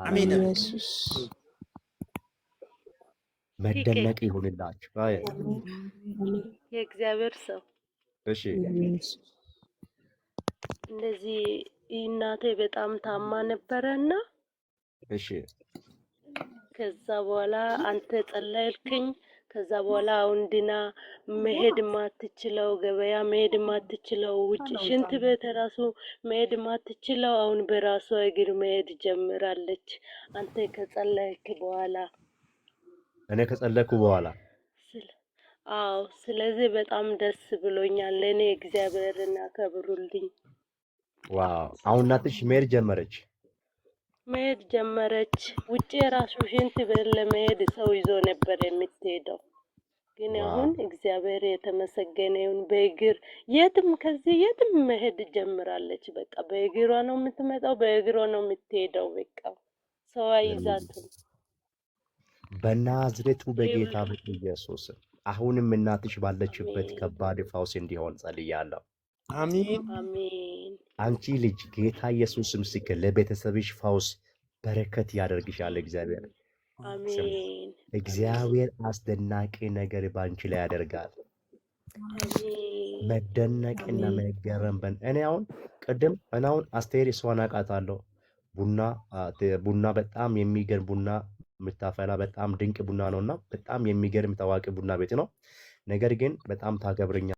አሜን። ኢየሱስ መደነቅ ይሁንላችሁ። የእግዚአብሔር ሰው እሺ እንደዚህ እናቴ በጣም ታማ ነበረና እሺ ከዛ በኋላ አንተ ጸለይልኝ። ከዛ በኋላ አሁን ድና መሄድ ማትችለው ገበያ መሄድ ማትችለው ውጭ ሽንት ቤት ራሱ መሄድ ማትችለው አሁን በራሷ እግር መሄድ ጀምራለች። አንተ ከጸለይክ በኋላ እኔ ከጸለይኩ በኋላ አዎ፣ ስለዚህ በጣም ደስ ብሎኛል። ለኔ እግዚአብሔርን አከብሩልኝ። ዋው! አሁን እናትሽ መሄድ ጀመረች። ውጭ ራሱ ሽንት ቤት ለመሄድ ሰው ይዞ ነበር የምትሄደው። ግን አሁን እግዚአብሔር የተመሰገነ ይሁን በእግር የትም ከዚህ የትም መሄድ ጀምራለች። በቃ በእግሯ ነው የምትመጣው፣ በእግሯ ነው የምትሄደው። በቃ ሰው አይዛትም። በናዝሬቱ በጌታ በኢየሱስ አሁንም እናትሽ ባለችበት ከባድ ፈውስ እንዲሆን ጸልያለሁ። አሜን አሜን። አንቺ ልጅ ጌታ ኢየሱስ ምስክር ለቤተሰብሽ ፈውስ በረከት ያደርግሻል። እግዚአብሔር አሜን። እግዚአብሔር አስደናቂ ነገር ባንቺ ላይ ያደርጋል። አሜን። መደነቅና መገረም እኔ አሁን ቅድም አስቴር እሷን አውቃታለሁ። ቡና በጣም የሚገርም ቡና የምታፈላ በጣም ድንቅ ቡና ነውና በጣም የሚገርም ታዋቂ ቡና ቤት ነው። ነገር ግን በጣም ታገብረኛ